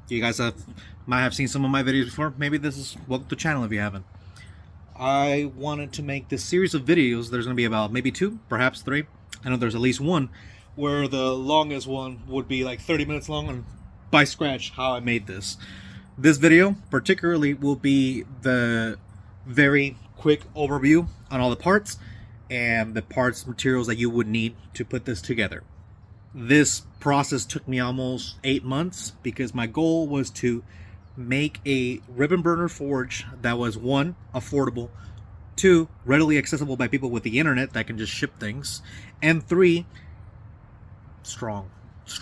You guys might have seen some of my videos before. Maybe this is welcome to the channel if you haven't. I wanted to make this series of videos. There's going to be about maybe 2, perhaps 3. I know there's at least one where the longest one would be like 30 minutes long, and by scratch how I made this. This video particularly will be the very quick overview on all the parts and the parts materials that you would need to put this together. This process took me almost 8 months because my goal was to make a ribbon burner forge that was 1, affordable, 2, readily accessible by people with the internet that can just ship things, and 3, strong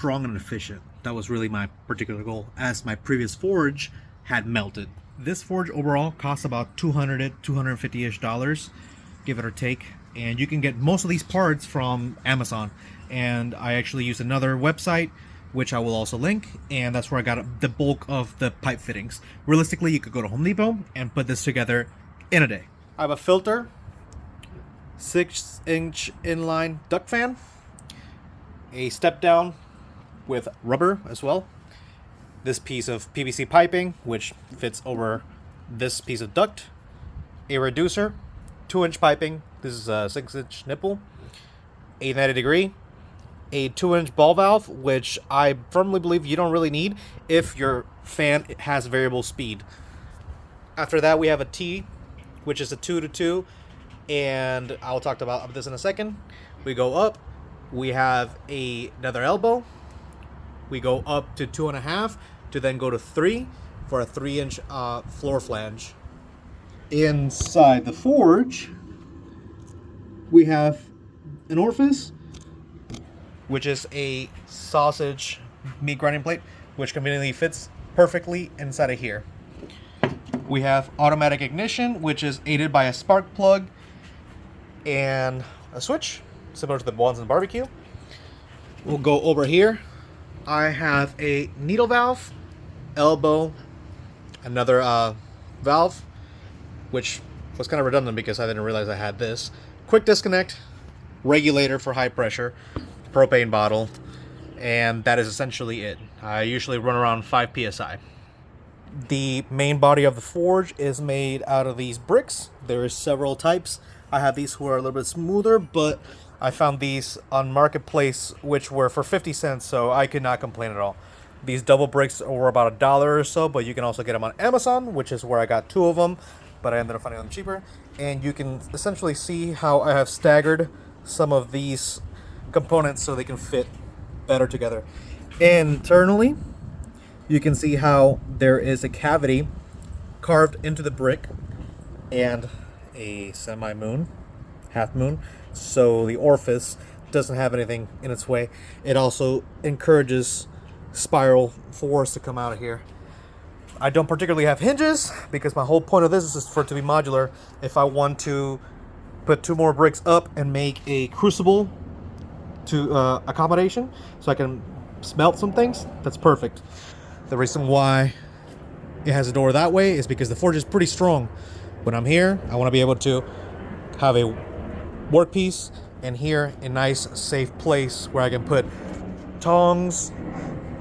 and efficient. That was really my particular goal, as my previous forge had melted. This forge overall costs about $250-ish, give it or take, and you can get most of these parts from Amazon. And I actually used another website, which I will also link, and that's where I got the bulk of the pipe fittings. Realistically, you could go to Home Depot and put this together in a day. I have a filter, 6-inch inline duct fan, a step down with rubber as well, this piece of PVC piping which fits over this piece of duct, a reducer, 2-inch piping, this is a 6-inch nipple, a 90 degree, a 2-inch ball valve, which I firmly believe you don't really need if your fan has variable speed. After that, we have a T, which is a 2-to-2, and I'll talk about this in a second. We go up, we have another elbow, we go up to 2.5 to then go to 3 for a 3-inch floor flange. Inside the forge, we have an orifice, which is a sausage meat grinding plate, which conveniently fits perfectly inside of here. We have automatic ignition, which is aided by a spark plug and a switch, similar to the ones in barbecue. We'll go over here. I have a needle valve, elbow, another valve, which was kind of redundant because I didn't realize I had this. Quick disconnect, regulator for high pressure, propane bottle, and that is essentially it. I usually run around 5 psi. The main body of the forge is made out of these bricks. There is several types. I have these who are a little bit smoother, but I found these on Marketplace which were for 50 cents, so I could not complain at all. These double bricks were about $1 or so, but you can also get them on Amazon, which is where I got 2 of them, but I ended up finding them cheaper. And you can essentially see how I have staggered some of these components so they can fit better together. Internally, you can see how there is a cavity carved into the brick and a semi-moon, half moon, so the orifice doesn't have anything in its way. It also encourages spiral force to come out of here. I don't particularly have hinges because my whole point of this is for it to be modular. If I want to put 2 more bricks up and make a crucible to accommodation so I can smelt some things, that's perfect. The reason why it has a door that way is because the forge is pretty strong. When I'm here, I want to be able to have a workpiece and here a nice safe place where I can put tongs,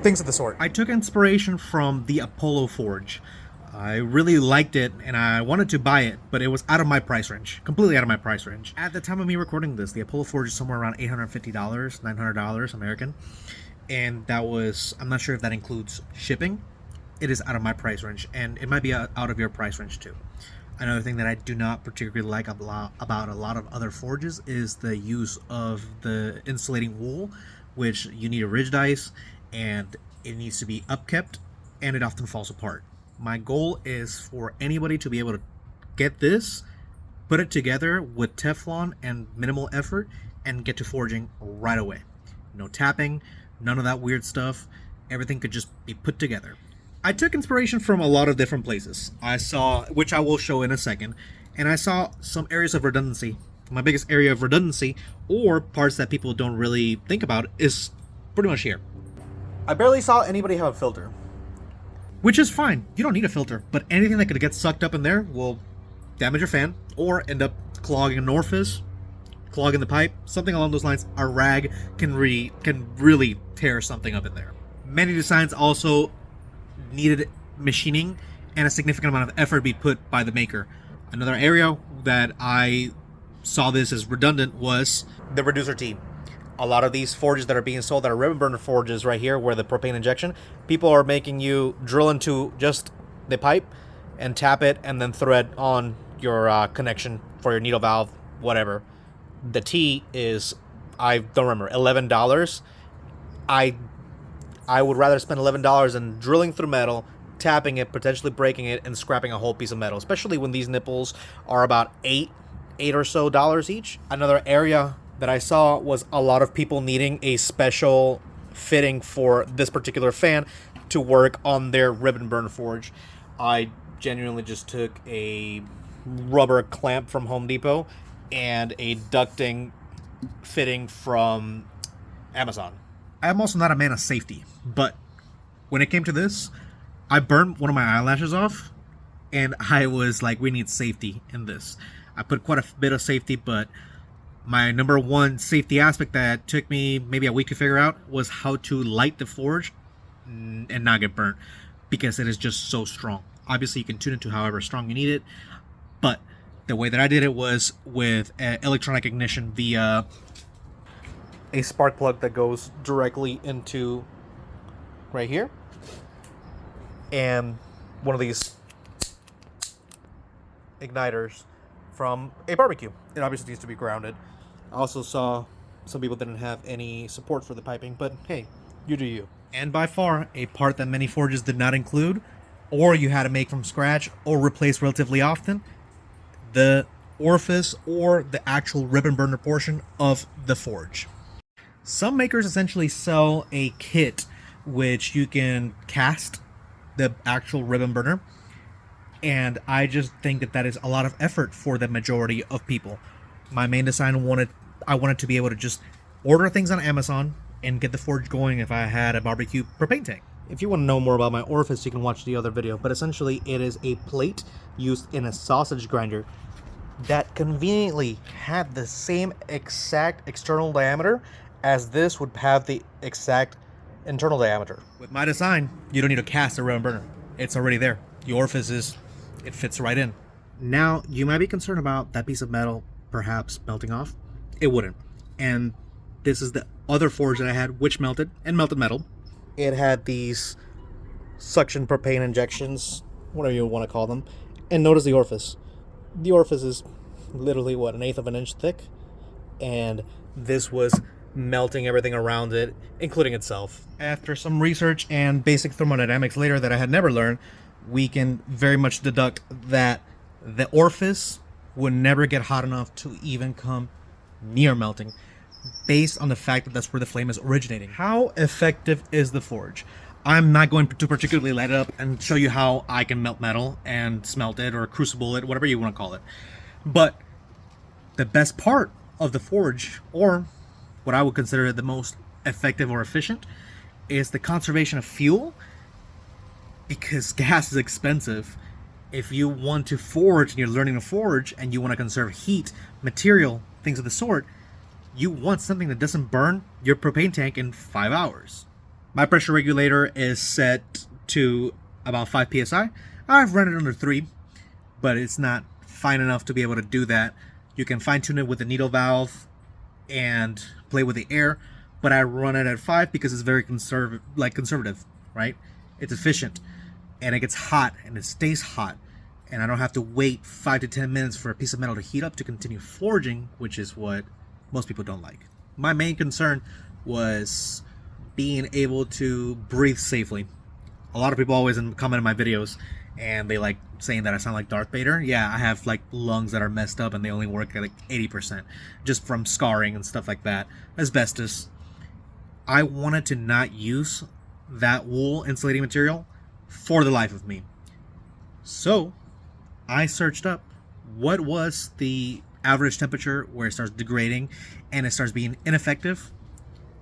things of the sort. I took inspiration from the Apollo forge. I really liked it and I wanted to buy it, but it was out of my price range, completely out of my price range. At the time of me recording this, the Apollo forge is somewhere around $850, $900 American. And that was, I'm not sure if that includes shipping. It is out of my price range, and it might be out of your price range too. Another thing that I do not particularly like about a lot of other forges is the use of the insulating wool, which you need a ridge dice, and it needs to be upkept, and it often falls apart. My goal is for anybody to be able to get this, put it together with Teflon and minimal effort, and get to forging right away. No tapping, none of that weird stuff. Everything could just be put together. I took inspiration from a lot of different places. I saw, which I will show in a second, and I saw some areas of redundancy. My biggest area of redundancy, or parts that people don't really think about, is pretty much here. I barely saw anybody have a filter, which is fine. You don't need a filter, but anything that could get sucked up in there will damage your fan or end up clogging an orifice, clogging the pipe, something along those lines. A rag can really tear something up in there. Many designs also needed machining and a significant amount of effort be put by the maker. Another area that I saw this as redundant was the reducer T. A lot of these forges that are being sold that are ribbon burner forges right here, where the propane injection, people are making you drill into just the pipe and tap it and then thread on your connection for your needle valve, whatever. The T is, I don't remember, $11. I would rather spend $11 than drilling through metal, tapping it, potentially breaking it, and scrapping a whole piece of metal, especially when these nipples are about $8 or so each. Another area that I saw was a lot of people needing a special fitting for this particular fan to work on their ribbon burner forge. I genuinely just took a rubber clamp from Home Depot and a ducting fitting from Amazon. I'm also not a man of safety, but when it came to this, I burned one of my eyelashes off, and I was like, we need safety in this. I put quite a bit of safety, but my number one safety aspect that took me maybe a week to figure out was how to light the forge and not get burnt, because it is just so strong. Obviously, you can tune it to however strong you need it, but the way that I did it was with electronic ignition via a spark plug that goes directly into right here, and one of these igniters from a barbecue. It obviously needs to be grounded. I also saw some people didn't have any support for the piping, but hey, you do you. And by far, a part that many forges did not include, or you had to make from scratch or replace relatively often, the orifice or the actual ribbon burner portion of the forge. Some makers essentially sell a kit which you can cast the actual ribbon burner, and I just think that that is a lot of effort for the majority of people. My main design I wanted to be able to just order things on Amazon and get the forge going if I had a barbecue propane tank. If you want to know more about my orifice, you can watch the other video, but essentially it is a plate used in a sausage grinder that conveniently had the same exact external diameter as this would have the exact internal diameter. With my design, you don't need to cast a ribbon burner. It's already there. The orifice it fits right in. Now, you might be concerned about that piece of metal perhaps melting off. It wouldn't. And this is the other forge that I had, which melted and melted metal. It had these suction propane injections, whatever you want to call them. And notice the orifice. The orifice is literally, what, 1/8 of an inch thick? And this was melting everything around it, including itself. After some research and basic thermodynamics later that I had never learned, we can very much deduct that the orifice would never get hot enough to even come near melting, based on the fact that that's where the flame is originating. How effective is the forge? I'm not going to particularly light it up and show you how I can melt metal and smelt it or crucible it, whatever you want to call it. But the best part of the forge, or what I would consider the most effective or efficient, is the conservation of fuel, because gas is expensive. If you want to forge and you're learning to forge and you want to conserve heat, material, things of the sort, you want something that doesn't burn your propane tank in 5 hours. My pressure regulator is set to about 5 psi. I've run it under 3, but it's not fine enough to be able to do that. You can fine tune it with the needle valve and play with the air, but I run it at 5 because it's very conservative, right? It's efficient, and it gets hot and it stays hot, and I don't have to wait 5 to 10 minutes for a piece of metal to heat up to continue forging, which is what most people don't like. My main concern was being able to breathe safely. A lot of people always comment in my videos and they like saying that I sound like Darth Vader. Yeah, I have like lungs that are messed up and they only work at like 80% just from scarring and stuff like that. Asbestos. I wanted to not use that wool insulating material for the life of me. So I searched up what was the average temperature where it starts degrading and it starts being ineffective,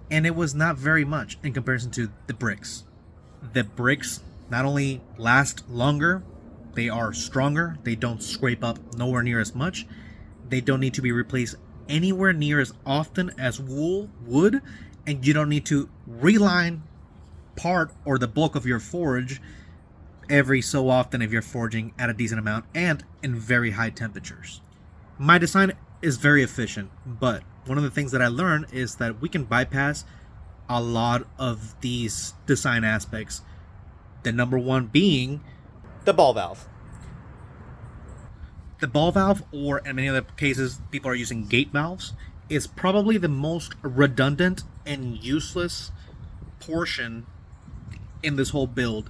and it was not very much in comparison to the bricks. The bricks not only last longer, they are stronger, they don't scrape up nowhere near as much, they don't need to be replaced anywhere near as often as wool would, and you don't need to reline part or the bulk of your forge every so often if you're forging at a decent amount and in very high temperatures. My design is very efficient, but one of the things that I learned is that we can bypass a lot of these design aspects. The number one being the ball valve. The ball valve, or in many other cases, people are using gate valves, is probably the most redundant and useless portion in this whole build,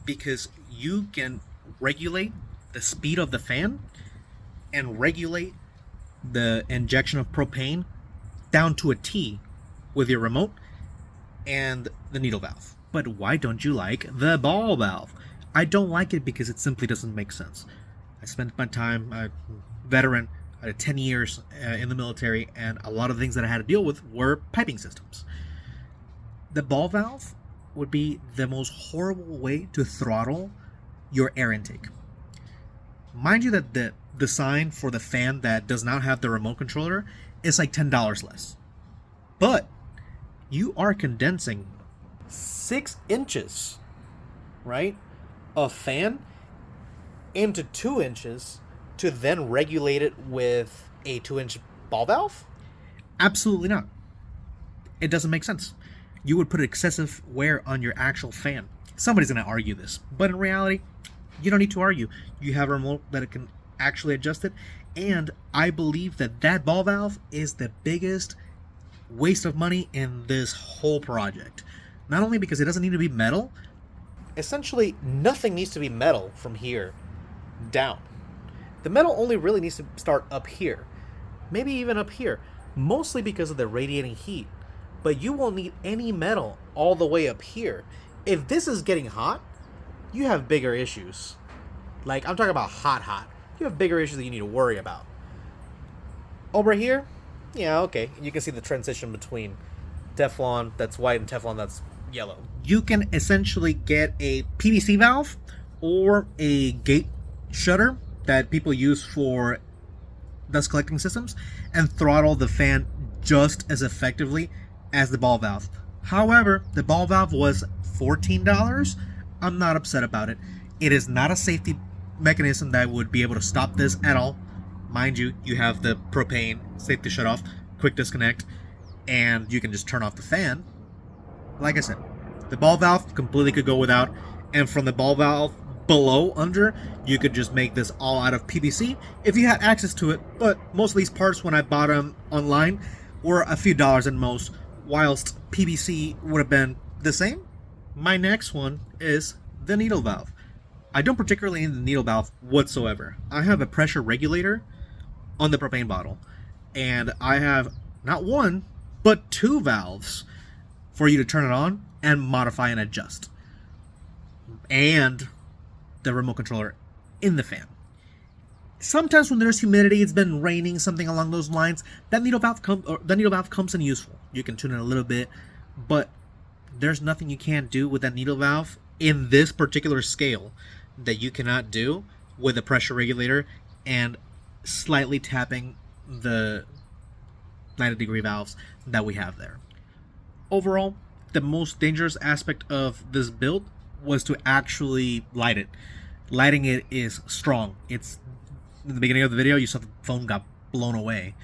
because you can regulate the speed of the fan and regulate the injection of propane down to a T with your remote and the needle valve. But why don't you like the ball valve? I don't like it because it simply doesn't make sense. I spent my time, a veteran, I had 10 years in the military, and a lot of the things that I had to deal with were piping systems. The ball valve would be the most horrible way to throttle your air intake. Mind you that the design for the fan that does not have the remote controller is like $10 less. But you are condensing 6 inches, right, of fan into 2 inches to then regulate it with a 2-inch ball valve? Absolutely not. It doesn't make sense. You would put excessive wear on your actual fan. Somebody's going to argue this, but in reality, you don't need to argue. You have a remote that it can actually adjust it, and I believe that that ball valve is the biggest waste of money in this whole project. Not only because it doesn't need to be metal, essentially nothing needs to be metal from here down. The metal only really needs to start up here, maybe even up here, mostly because of the radiating heat. But you won't need any metal all the way up here. If this is getting hot, you have bigger issues. Like, I'm talking about hot. You have bigger issues that you need to worry about. Over here, yeah, okay. You can see the transition between Teflon that's white and Teflon that's yellow. You can essentially get a PVC valve or a gate shutter that people use for dust collecting systems and throttle the fan just as effectively as the ball valve. However, the ball valve was $14. I'm not upset about it. It is not a safety mechanism that would be able to stop this at all. Mind you, you have the propane safety shut off, quick disconnect, and you can just turn off the fan. Like I said, the ball valve completely could go without, and from the ball valve below, under, you could just make this all out of PVC if you had access to it. But most of these parts, when I bought them online, were a few dollars at most, whilst PVC would have been the same. My next one is the needle valve. I don't particularly need the needle valve whatsoever. I have a pressure regulator on the propane bottle, and I have not one, but 2 valves for you to turn it on and modify and adjust. And the remote controller in the fan. Sometimes when there's humidity, it's been raining, something along those lines, that needle valve comes in useful. You can tune it a little bit, but there's nothing you can't do with that needle valve in this particular scale that you cannot do with a pressure regulator and slightly tapping the 90-degree valves that we have there. Overall, the most dangerous aspect of this build was to actually light it. Lighting it is strong. It's in the beginning of the video, you saw the phone got blown away.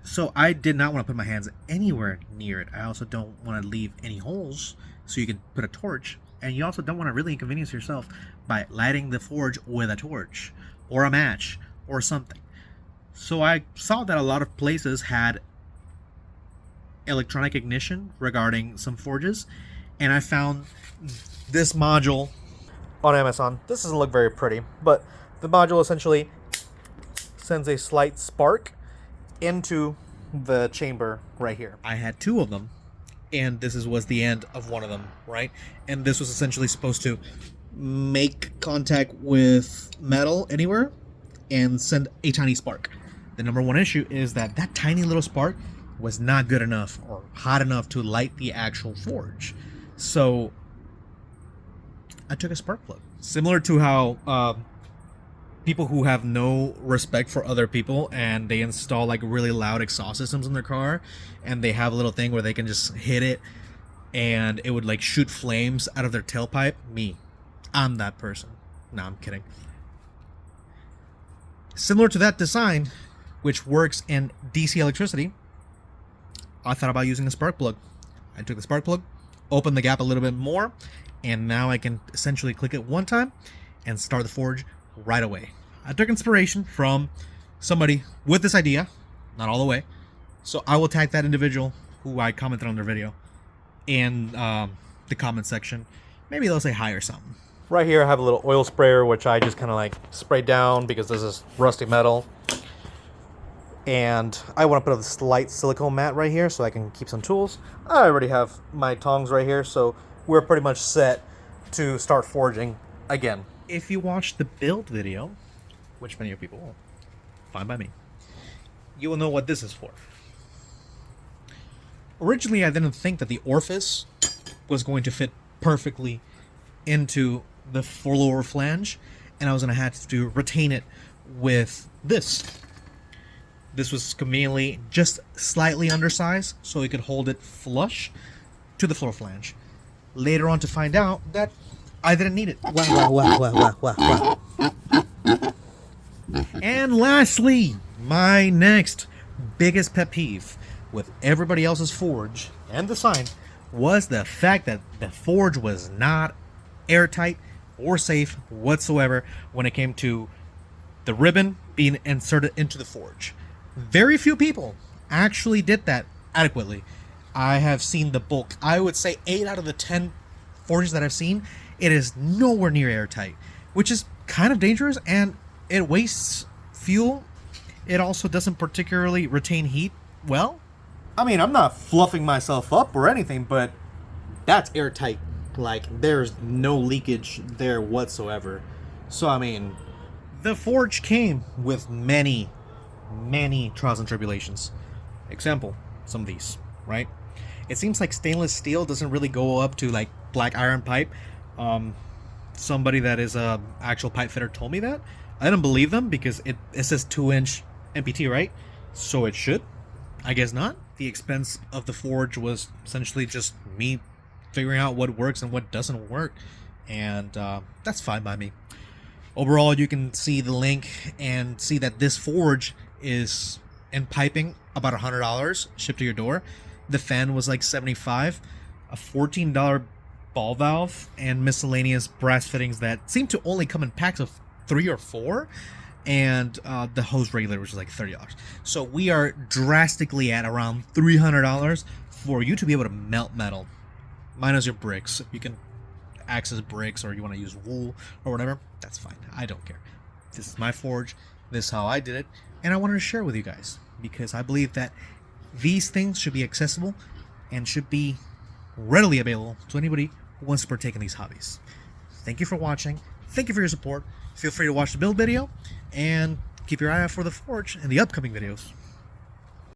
So I did not want to put my hands anywhere near it. I also don't want to leave any holes so you can put a torch. And you also don't want to really inconvenience yourself by lighting the forge with a torch or a match or something. So I saw that a lot of places had electronic ignition regarding some forges, and I found this module on Amazon. This doesn't look very pretty, but the module essentially sends a slight spark into the chamber right here. I had 2 of them, and this was the end of one of them, right? And this was essentially supposed to make contact with metal anywhere and send a tiny spark. The number one issue is that that tiny little spark was not good enough or hot enough to light the actual forge. So I took a spark plug. Similar to how people who have no respect for other people and they install like really loud exhaust systems in their car, and they have a little thing where they can just hit it and it would like shoot flames out of their tailpipe. Me, I'm that person. No, I'm kidding. Similar to that design, which works in DC electricity, I thought about using a spark plug. I took the spark plug, opened the gap a little bit more, and now I can essentially click it one time and start the forge right away. I took inspiration from somebody with this idea, not all the way, so I will tag that individual who I commented on their video in the comment section. Maybe they'll say hi or something. Right here I have a little oil sprayer, which I just kind of like spray down because this is rusty metal. And I want to put a slight silicone mat right here so I can keep some tools. I already have my tongs right here, so we're pretty much set to start forging again. If you watch the build video, which many people will, fine by me, you will know what this is for. Originally, I didn't think that the orifice was going to fit perfectly into the lower flange, and I was going to have to retain it with this. This was conveniently just slightly undersized, so it could hold it flush to the floor flange. Later on to find out that I didn't need it. Wow. And lastly, my next biggest pet peeve with everybody else's forge and design was the fact that the forge was not airtight or safe whatsoever when it came to the ribbon being inserted into the forge. Very few people actually did that adequately. I have seen the bulk. I would say 8 out of the 10 forges that I've seen, it is nowhere near airtight, which is kind of dangerous, and it wastes fuel. It also doesn't particularly retain heat well. I mean, I'm not fluffing myself up or anything, but that's airtight. Like, there's no leakage there whatsoever. So, I mean, the forge came with many trials and tribulations. Example, some of these, right? It seems like stainless steel doesn't really go up to like black iron pipe. Somebody that is a actual pipe fitter told me that. I didn't believe them because it says 2-inch MPT, right? So it should. I guess not. The expense of the forge was essentially just me figuring out what works and what doesn't work, and that's fine by me. Overall, you can see the link and see that this forge is in piping about $100 shipped to your door. The fan was like $75, a $14 ball valve, and miscellaneous brass fittings that seem to only come in packs of 3 or 4, and the hose regulator, which is like $30. So we are drastically at around $300 for you to be able to melt metal, minus your bricks. If you can access bricks or you want to use wool or whatever, that's fine. I don't care. This is my forge. This is how I did it, and I wanted to share with you guys because I believe that these things should be accessible and should be readily available to anybody who wants to partake in these hobbies. Thank you for watching. Thank you for your support. Feel free to watch the build video and keep your eye out for the forge and the upcoming videos.